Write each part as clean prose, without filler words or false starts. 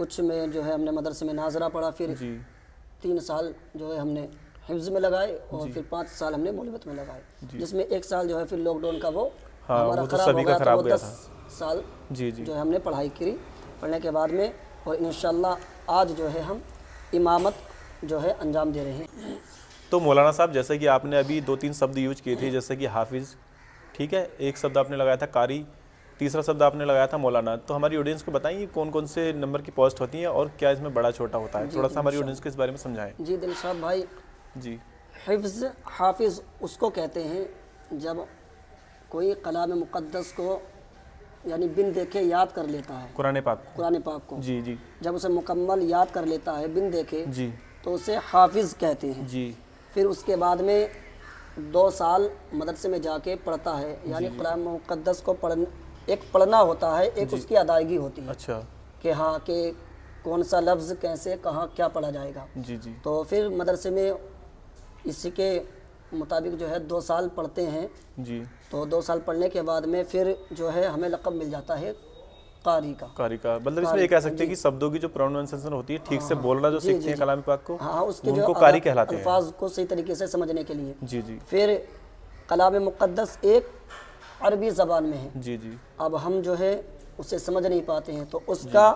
کچھ میں جو ہے ہم نے مدرسے میں ناظرہ پڑھا، پھر جی 3 سال جو ہے ہم نے حفظ میں لگائے، اور پھر 5 سال ہم نے مولویت میں لگائے، جس میں 1 سال جو ہے پھر لاک ڈاؤن کا وہ ہمارا وہ تو خراب سبھی ہو کا گیا تھا، خراب وہ ہو گیا 10 سال جی جی جو ہے ہم نے پڑھائی کی، پڑھنے کے بعد میں، اور انشاءاللہ آج جو ہے ہم امامت جو ہے انجام دے رہے ہیں۔ تو مولانا صاحب جیسے کہ آپ نے ابھی 2-3 شبد یوز کیے تھے، جیسے کہ حافظ، ٹھیک ہے، ایک شبد آپ نے لگایا تھا قاری، تیسرا شبد آپ نے لگایا تھا مولانا، تو ہماری آڈینس کو بتائیں کون کون سے نمبر کی پوسٹ ہوتی ہیں اور کیا اس میں بڑا چھوٹا ہوتا ہے، تھوڑا سا ہماری آڈینس کو اس بارے میں سمجھائیں۔ جی دلشاد بھائی، جی حفظ حافظ اس کو کہتے ہیں جب کوئی کلام مقدس کو یعنی بن دیکھے یاد کر لیتا ہے، قرآن پاک، قرآن پاک کو جی جی جب اسے مکمل یاد کر لیتا ہے بن دیکھے، جی تو اسے حافظ کہتے ہیں۔ جی پھر اس کے بعد میں 2 سال مدرسے میں جا کے پڑھتا ہے، یعنی قرآن مقدس کو ایک پڑھنا ہوتا ہے، ایک اس کی ادائیگی ہوتی ہے اچھا کہ ہاں کہ کون سا لفظ کیسے کہاں کیا پڑھا جائے گا۔ جی جی تو پھر مدرسے میں اسی کے مطابق جو ہے 2 سال پڑھتے ہیں، جی تو 2 سال پڑھنے کے بعد میں پھر جو ہے ہمیں لقب مل جاتا ہے قاری کا۔ قاری کا مطلب اس میں یہ کہہ سکتے ہیں کہ شبدوں کی جو پروننسیشن ہوتی ہے، ٹھیک سے بولنا جو سیکھتے ہیں کلام پاک کو، ہاں اس کے ان جو کو قاری کہلاتے ہیں۔ الفاظ کو صحیح طریقے سے سمجھنے کے لیے۔ جی جی پھر کلام مقدس ایک عربی زبان میں ہے، جی جی اب ہم جو ہے اسے سمجھ نہیں پاتے ہیں، تو اس کا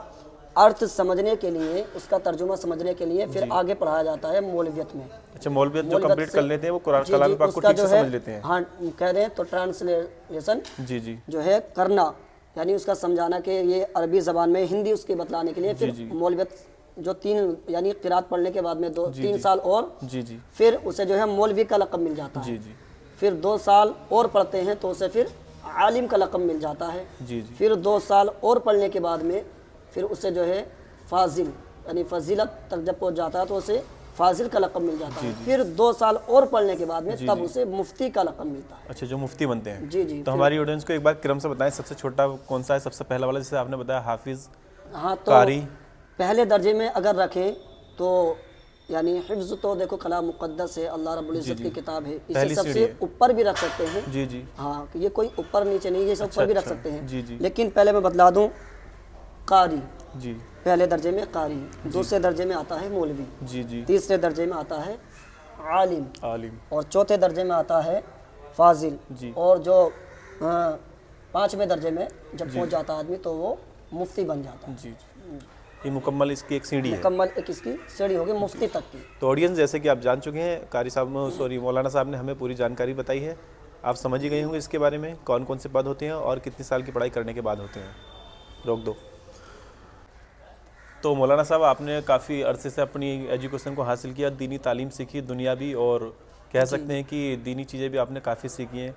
ارتھ سمجھنے کے لیے، اس کا ترجمہ سمجھنے کے لیے پھر آگے پڑھایا جاتا ہے مولویت میں۔ اچھا، مولویت جو کمپلیٹ کر لیتے ہیں وہ قرآن کلام پاک کو ٹھیک سے سمجھ لیتے ہیں۔ ہاں کہہ رہے ہیں تو ٹرانسلیشن جی جی جو ہے کرنا، یعنی اس کا سمجھانا کہ یہ عربی زبان میں، ہندی اس کے بتلانے کے لیے، پھر مولویت جو 3 یعنی قرات پڑھنے کے بعد میں 3 سال اور جی جی پھر اسے جو ہے مولوی کا لقب مل جاتا ہے۔ جی جی پھر 2 سال اور پڑھتے ہیں تو اسے پھر عالم کا لقب مل جاتا ہے۔ جی جی پھر 2 سال اور پڑھنے کے بعد میں پھر اسے جو ہے فاضل یعنی فضیلت تک جب پہنچ جاتا ہے تو اسے فاضل کا لقب مل جاتا ہے۔ پھر 2 سال اور پڑھنے کے بعد میں تب اسے مفتی کا لقب ملتا ہے۔ اچھا، جو مفتی بنتے ہیں۔ جی جی تو ہماری آڈینس کو ایک بار کرم سے بتائیں سب سے چھوٹا کون سا ہے، سب سے پہلا والا جسے آپ نے بتایا حافظ، ہاں تو قاری؟ پہلے درجے میں اگر رکھیں تو یعنی حفظ تو دیکھو کلام مقدس ہے، اللہ رب العزت کی کتاب ہے، اسے سب سے اوپر بھی رکھ سکتے ہیں۔ جی جی ہاں یہ کوئی اوپر نیچے نہیں، یہ سب اوپر بھی رکھ سکتے ہیں۔ جی جی لیکن پہلے میں بتلا دوں، قاری جی پہلے درجے میں قاری، دوسرے درجے میں آتا ہے مولوی، جی جی تیسرے درجے میں آتا ہے عالم، عالم، اور چوتھے درجے میں آتا ہے فاضل، جی اور جو 5ویں درجے میں جب پہنچ جاتا آدمی تو وہ مفتی بن جاتا ہے۔ جی جی یہ مکمل اس کی ایک سیڑھی ہے، مکمل ایک اس کی سیڑھی ہوگی مفتی تک کی۔ تو آڈینس جیسے کہ آپ جان چکے ہیں، قاری صاحب مولانا صاحب نے ہمیں پوری جانکاری بتائی ہے، آپ سمجھ ہی گئے ہوں گے اس کے بارے میں کون کون سے پد ہوتے ہیں اور کتنی سال کی پڑھائی کرنے کے بعد ہوتے ہیں۔ روک دو۔ تو مولانا صاحب آپ نے کافی عرصے سے اپنی ایجوکیشن کو حاصل کیا، دینی تعلیم سیکھی، دنیاوی اور کہہ سکتے ہیں کہ دینی چیزیں بھی آپ نے کافی سیکھی ہیں،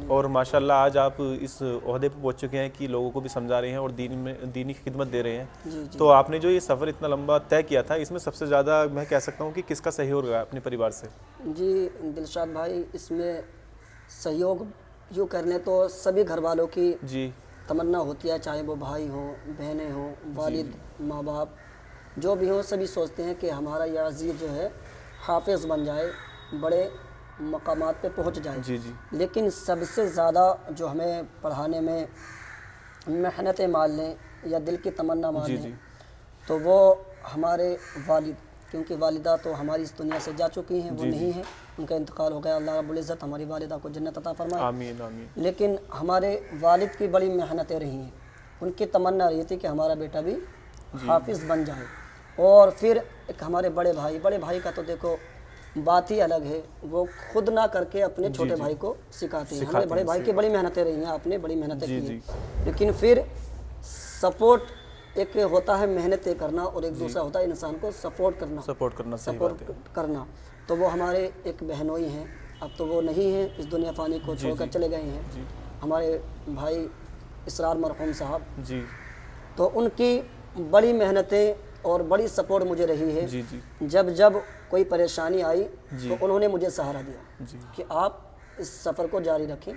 اور ماشاءاللہ آج آپ اس عہدے پہ پہنچ چکے ہیں کہ لوگوں کو بھی سمجھا رہے ہیں اور دینی خدمت دے رہے ہیں۔ تو آپ نے جو یہ سفر اتنا لمبا طے کیا تھا، اس میں سب سے زیادہ میں کہہ سکتا ہوں کہ کس کا سہیوگ رہا اپنے پریوار سے؟ جی دلشاد بھائی، اس میں سہیوگ یوں کرنے تو سبھی گھر والوں کی جی تمنا ہوتی ہے، چاہے وہ بھائی ہوں، بہنیں ہوں، والد، ماں باپ جو بھی ہوں، سبھی سوچتے ہیں کہ ہمارا یہ عزیز جو ہے حافظ بن جائے، بڑے مقامات پہ پہنچ جائے۔ جی جی لیکن سب سے زیادہ جو ہمیں پڑھانے میں محنتیں مان لیں یا دل کی تمنا مان لیں تو وہ ہمارے والد، کیونکہ والدہ تو ہماری اس دنیا سے جا چکی ہیں، وہ نہیں ہیں، ان کا انتقال ہو گیا، اللہ رب العزت ہماری والدہ کو جنت عطا فرمائے۔ آمین آمین۔ لیکن ہمارے والد کی بڑی محنتیں رہی ہیں، ان کی تمنا رہی تھی کہ ہمارا بیٹا بھی حافظ بن جائے۔ اور پھر ایک ہمارے بڑے بھائی کا تو دیکھو بات ہی الگ ہے، وہ خود نہ کر کے اپنے چھوٹے بھائی کو سکھاتے ہیں۔ ہمارے بڑے بھائی کی بڑی محنتیں رہی ہیں، آپ نے بڑی محنتیں کی ہیں، لیکن پھر سپورٹ ایک ہوتا ہے محنتیں کرنا اور ایک دوسرا ہوتا ہے انسان کو سپورٹ کرنا۔ تو وہ ہمارے ایک بہنوئی ہیں، اب تو وہ نہیں ہیں، اس دنیا فانی کو چھوڑ کر چلے گئے ہیں، ہمارے بھائی اسرار مرحوم صاحب۔ جی تو ان کی بڑی محنتیں اور بڑی سپورٹ مجھے رہی ہے۔ جی جی جب کوئی پریشانی آئی تو انہوں نے مجھے سہارا دیا کہ آپ اس سفر کو جاری رکھیں۔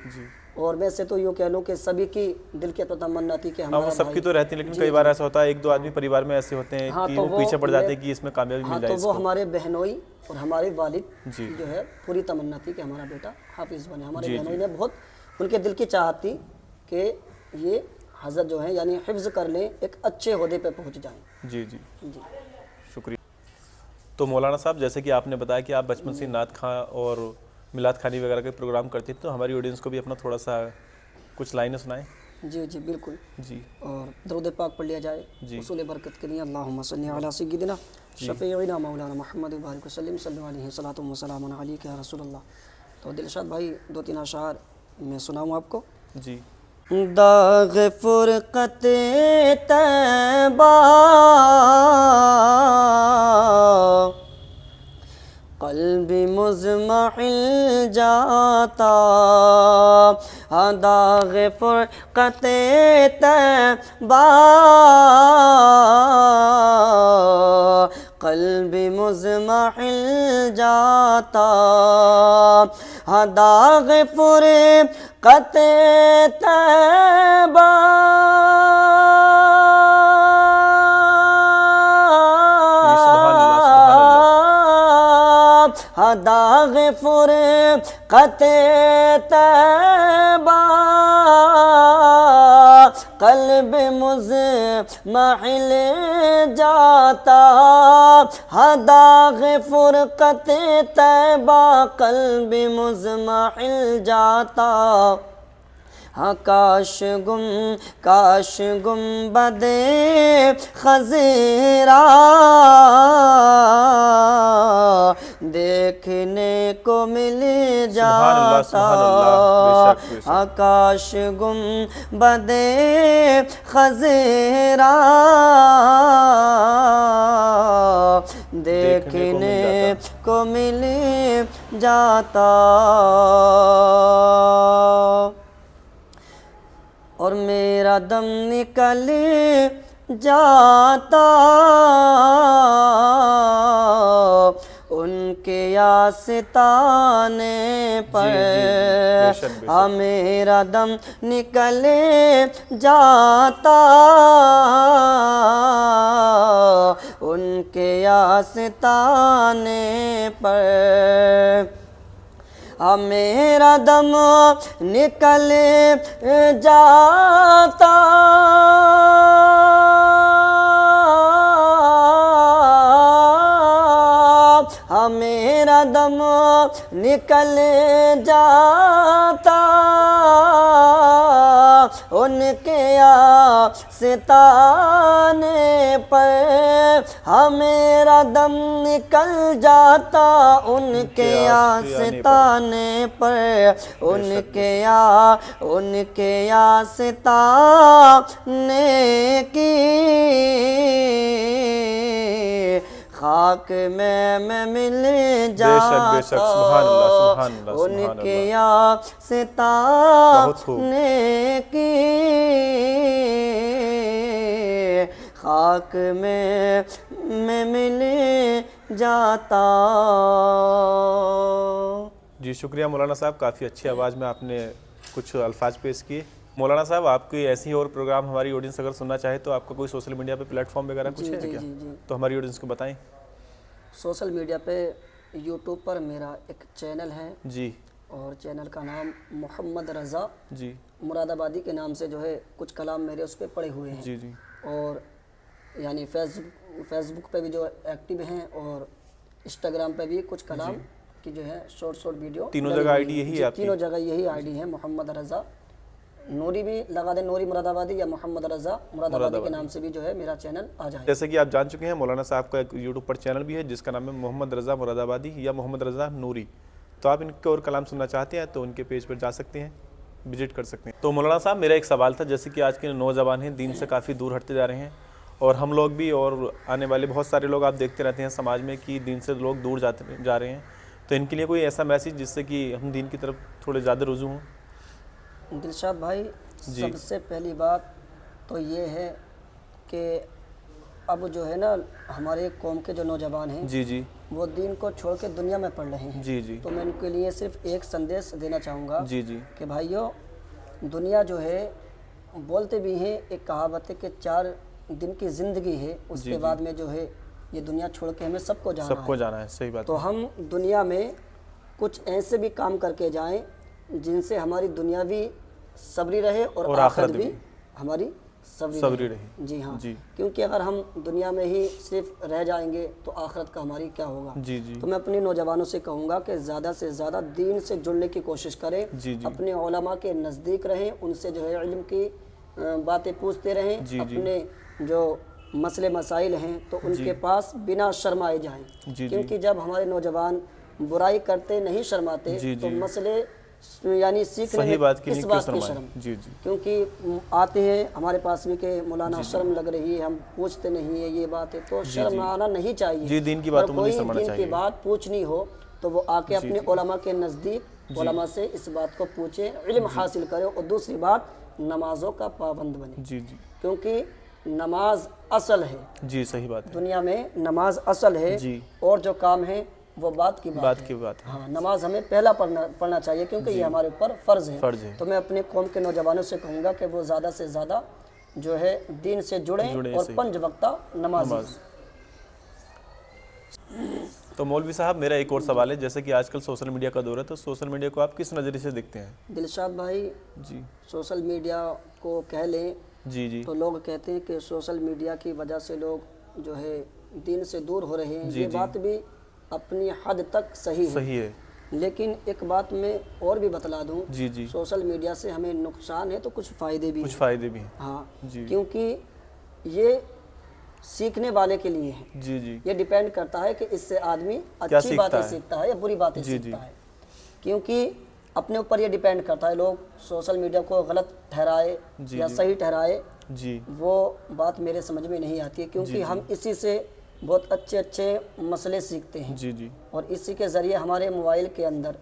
اور ویسے تو یوں کہہ لوں کہ سبھی کی دل کی تو تمنا تھی کہ ہمارا وہ سب کی تو رہتی ہے، لیکن کئی بار ایسا ہوتا ہے 1-2 آدمی پریوار میں ایسے ہوتے ہیں کہ وہ پیچھے پڑ جاتے ہیں کہ اس میں کامیابی مل جائے۔ تو وہ ہمارے بہنوئی اور ہمارے والد جو ہے پوری تمنا تھی کہ ہمارا بیٹا حافظ بنے۔ ہمارے بہنوئی نے بہت، ان کے دل کی چاہت تھی کہ یہ حضرت جو ہے یعنی حفظ کر لیں، ایک اچھے عہدے پہ پہنچ جائیں۔ جی جی جی شکریہ. تو مولانا صاحب جیسے کہ آپ نے بتایا کہ آپ بچپن سے نعت خواں اور میلاد خوانی وغیرہ کے پروگرام کرتے تھے، تو ہماری آڈینس کو بھی اپنا تھوڑا سا کچھ لائنیں سنائیں. جی جی بالکل. جی اور درود پاک پڑھ لیا جائے جی اصول برکت کے لیے. اللہم صلی علی سیدنا شفیعنا مولانا محمد وبارک وسلم صلی اللہ علیہ صلاۃ وسلام علیک یا رسول اللہ. تو دلشاد بھائی 2-3 اشعار میں سناؤں آپ کو. جی داغ فرقت طیبہ قلب مزمحل جاتا، داغ فرقت طیبہ قلب مزمحل جاتا، داغ فرقت طیبہ داغ فرقت طیبہ قلب مزمحل جاتا، داغ فرقت طیبہ قلب مزمحل جاتا، کاش گنبد خضرا دیکھنے کو مل جاتا، کاش گنبد خضرا دیکھنے کو مل جاتا. اور میرا دم نکل جاتا ان کے آستانے پر، میرا دم نکل جاتا ان کے آستانے پر، میرا دم نکل جاتا میرا دم نکل جاتا ان کے آستانے پر، میرا دم نکل جاتا ان کے آستانے پر، ان کے آستانے کی خاک میں مل جاتا، ان کے آستانے کی خاک میں مل جاتا. جی شکریہ مولانا صاحب، کافی اچھی آواز میں آپ نے کچھ الفاظ پیش کیے. مولانا صاحب آپ کے ایسی اور پروگرام ہماری آڈینس اگر سننا چاہے تو آپ کا کوئی سوشل میڈیا پہ پلیٹ فارم وغیرہ کچھ ہے کیا؟ تو ہماری آڈینس کو بتائیں. سوشل میڈیا پہ یوٹیوب پر میرا ایک چینل ہے جی، اور چینل کا نام محمد رضا جی مراد آبادی کے نام سے جو ہے کچھ کلام میرے اس پہ پڑے ہوئے ہیں. جی جی اور یعنی فیس بک پہ بھی جو ایکٹیو ہیں اور انسٹاگرام پہ بھی کچھ کلام کی جو ہے شارٹ ویڈیو. تینوں جگہ آئی ڈی یہی ہے آپ کی؟ تینوں جگہ یہی آئی ڈی ہے محمد رضا. نوری بھی لگا دیں، نوری مراد آبادی، یا محمد رضا مراد آبادی کے نام سے بھی جو ہے میرا چینل آ جائے. جیسے کہ آپ جان چکے ہیں مولانا صاحب کا ایک یوٹیوب پر چینل بھی ہے جس کا نام ہے محمد رضا مراد آبادی یا محمد رضا نوری. تو آپ ان کے اور کلام سننا چاہتے ہیں تو ان کے پیج پر جا سکتے ہیں، وزٹ کر سکتے ہیں. تو مولانا صاحب میرا ایک سوال تھا، جیسے کہ آج کے نوجوان ہیں دین سے کافی دور ہٹتے جا رہے ہیں، اور ہم لوگ بھی اور آنے والے بہت سارے لوگ آپ دیکھتے رہتے ہیں سماج میں کہ دین سے لوگ دور جا رہے ہیں، تو ان کے لیے کوئی ایسا میسیج جس سے کہ ہم دین کی طرف تھوڑے زیادہ رجوع ہوں؟ دلشاد بھائی سب سے پہلی بات تو یہ ہے کہ اب جو ہے نا ہمارے قوم کے جو نوجوان ہیں جی جی وہ دین کو چھوڑ کے دنیا میں پڑ رہے ہیں. جی جی تو میں ان کے لیے صرف ایک سندیش دینا چاہوں گا جی جی کہ بھائیو، دنیا جو ہے بولتے بھی ہیں ایک کہاوت ہے کہ 4 دن کی زندگی ہے، اس کے بعد میں جو ہے یہ دنیا چھوڑ کے ہمیں سب کو جانا ہے. صحیح بات. تو ہم دنیا میں کچھ ایسے بھی کام کر کے جائیں جن سے ہماری دنیا بھی صبری رہے اور آخرت بھی ہماری صبری رہی۔ جی ہاں، جی کیونکہ اگر ہم دنیا میں ہی صرف رہ جائیں گے تو آخرت کا ہماری کیا ہوگا۔ جی جی تو میں اپنے نوجوانوں سے کہوں گا کہ زیادہ سے زیادہ دین سے جڑنے کی کوشش کریں، جی جی اپنے علماء کے نزدیک رہیں، ان سے جو ہے علم کی باتیں پوچھتے رہیں، جی جی اپنے جو مسئلے مسائل ہیں تو ان کے پاس بنا شرمائے جائیں، جی کیونکہ جب ہمارے نوجوان برائی کرتے نہیں شرماتے جی تو جی مسئلے یعنی سیکھنے صحیح میں بات کی کس نہیں کیوں بات کی شرمائیں؟ شرم، جی جی کیونکہ آتے ہیں ہمارے پاس بھی کہ مولانا شرم لگ رہی ہے، ہم پوچھتے نہیں ہیں، یہ بات ہے تو شرم آنا نہیں چاہیے۔ جی دین کی اگر باتوں میں نہیں کوئی شرمانا دین کی چاہیے۔ بات پوچھنی ہو تو وہ آ کے اپنے علماء کے نزدیک علماء سے اس بات کو پوچھے، علم حاصل کرے، اور دوسری بات نمازوں کا پابند بنے، جی جی کیونکہ نماز اصل ہے، جی صحیح بات ہے۔ دنیا میں نماز اصل ہے، جی اور جو کام ہے وہ بات کی بات ہے۔ کی بات ہے، ہاں، نماز ہمیں پہلا پڑھنا چاہیے کیونکہ یہ ہمارے اوپر فرض ہے۔ فرض ہے۔ تو میں اپنے قوم کے نوجوانوں سے کہوں گا کہ وہ زیادہ سے زیادہ جو ہے دین سے جڑیں اور صحیح۔ 5 وقتہ نمازی نماز۔ تو مولوی صاحب میرا ایک اور سوال ہے، جیسے کہ آج کل سوشل میڈیا کا دور ہے، تو سوشل میڈیا کو آپ کس نظریے سے دیکھتے ہیں؟ دلشاد بھائی، جی سوشل میڈیا کو کہہ لیں جی جی تو لوگ کہتے ہیں کہ سوشل میڈیا کی وجہ سے لوگ جو ہے دین سے دور ہو رہے ہیں، یہ بات بھی اپنی حد تک صحیح ہے، صحیح ہے۔ لیکن ایک بات میں اور بھی بتلا دوں، جی جی سوشل میڈیا سے ہمیں نقصان ہے تو کچھ فائدے بھی کچھ ہیں۔ فائدے بھی ہیں۔ ہاں، جی کیونکہ یہ سیکھنے والے کے لیے ہے، جی جی یہ ڈیپینڈ کرتا ہے کہ اس سے آدمی اچھی باتیں سیکھتا ہے یا بری باتیں سیکھتا ہے، کیونکہ اپنے اوپر یہ ڈیپینڈ کرتا ہے، لوگ سوشل میڈیا کو غلط ٹھہرائے یا صحیح ٹھہرائے، جی وہ بات میرے سمجھ میں نہیں آتی ہے، کیونکہ ہم اسی سے بہت اچھے اچھے مسئلے سیکھتے ہیں، جی جی اور اسی کے ذریعے ہمارے موبائل کے اندر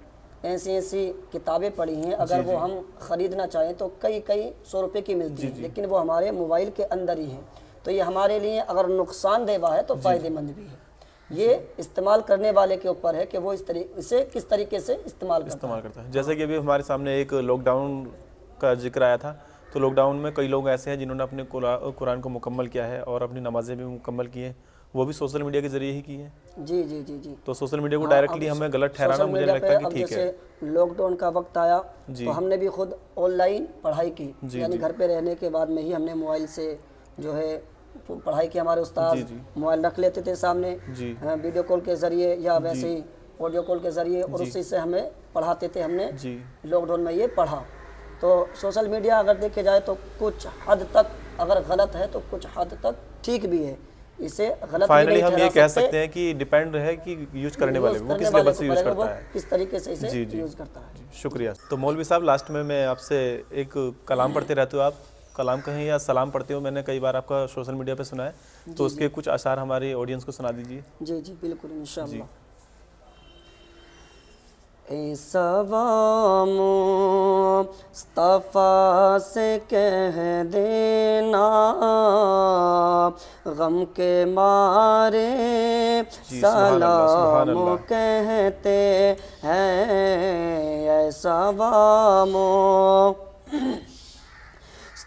ایسی کتابیں پڑھی ہیں، اگر وہ ہم خریدنا چاہیں تو کئی 100 روپے کی ملتی ہیں، لیکن وہ ہمارے موبائل کے اندر ہی ہیں، تو یہ ہمارے لیے اگر نقصان دہ ہے تو فائدہ مند بھی ہے۔ یہ استعمال کرنے والے کے اوپر ہے کہ وہ اسے کس طریقے سے استعمال کرتا ہے۔ جیسے کہ ابھی ہمارے سامنے ایک لاک ڈاؤن کا ذکر آیا تھا، تو لاک ڈاؤن میں کئی لوگ ایسے ہیں جنہوں نے اپنے قرآن کو مکمل کیا ہے اور اپنی نمازیں بھی مکمل کی ہیں، وہ بھی سوشل میڈیا کے ذریعے ہی کی ہیں۔ جی جی جی جی تو سوشل میڈیا کو ڈائریکٹلی ہمیں غلط ٹھہرانا مجھے نہیں لگتا کہ ٹھیک ہے۔ لاک ڈاؤن کا وقت آیا تو ہم نے بھی خود آن لائن پڑھائی کی، یعنی گھر پہ رہنے کے بعد میں ہی ہم نے موبائل سے جو ہے پڑھائی کی، ہمارے استاد موبائل رکھ لیتے تھے سامنے، ویڈیو کال کے ذریعے یا ویسے ہی آڈیو کال کے ذریعے، اور اسی سے ہمیں پڑھاتے تھے، ہم نے لاک ڈاؤن میں یہ پڑھا۔ تو سوشل میڈیا اگر دیکھے جائے تو کچھ حد تک اگر غلط ہے تو کچھ حد تک ٹھیک بھی ہے، اسے غلط بھی نہیں ہم یہ کہہ سکتے ہیں کہ ڈیپینڈ ہے کہ یوز کرنے والے وہ کس لیول سے یوز کرتا ہے، کس طریقے سے اسے یوز کرتا ہے۔ شکریہ۔ تو مولوی صاحب لاسٹ میں آپ سے ایک کلام پڑھتے رہتے ہو، آپ کلام کہیں یا سلام پڑھتے ہو، میں نے کئی بار آپ کا سوشل میڈیا پہ سنا ہے، تو اس کے کچھ اشعار ہماری آڈینس کو سنا دیجیے۔ جی جی بالکل، انشاءاللہ۔ اے سوا مصطفیٰ سے کہہ دینا، غم کے مارے سلام کہتے ہیں، اے سوا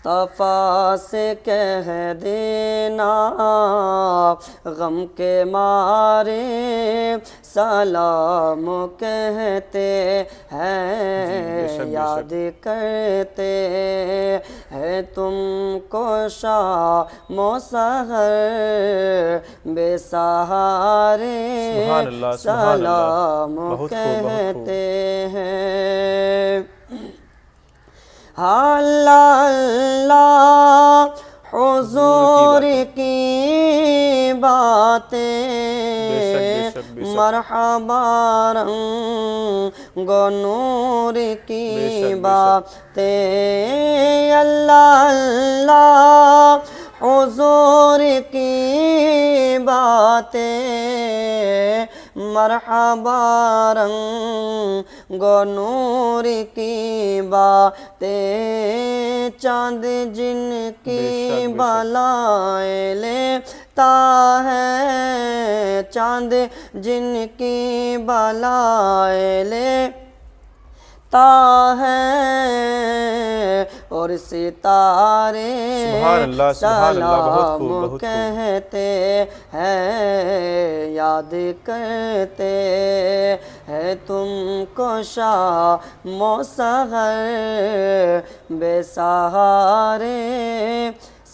مصطفیٰ سے کہہ دینا، غم کے مارے سلام کہتے ہیں، یاد کرتے ہیں تم کو شام و سحر بے سہارے سلام کہتے ہیں۔ اللہ اللہ حضور کی باتیں، مرحبا رنگ و نور کی باتیں، اللہ اللہ حضور کی باتیں، مرحبا رنگ و نور کی باتیں، چاند جن کی بالائیں لیتا ہے، چاند جن کی بالائیں لیتا ہے، اور ستارے سلام کہتے ہیں، یاد کرتے ہیں تم کو شام و سحر بے سہارے